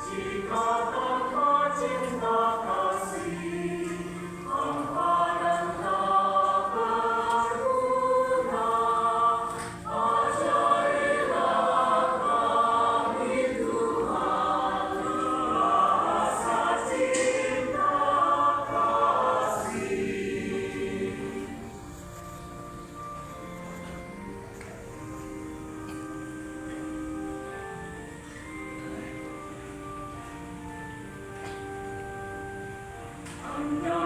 Jika tanpa cinta kasih, tanpa rasa berguna, ajarilah kami Tuhan, rasa cinta kasih. Hanya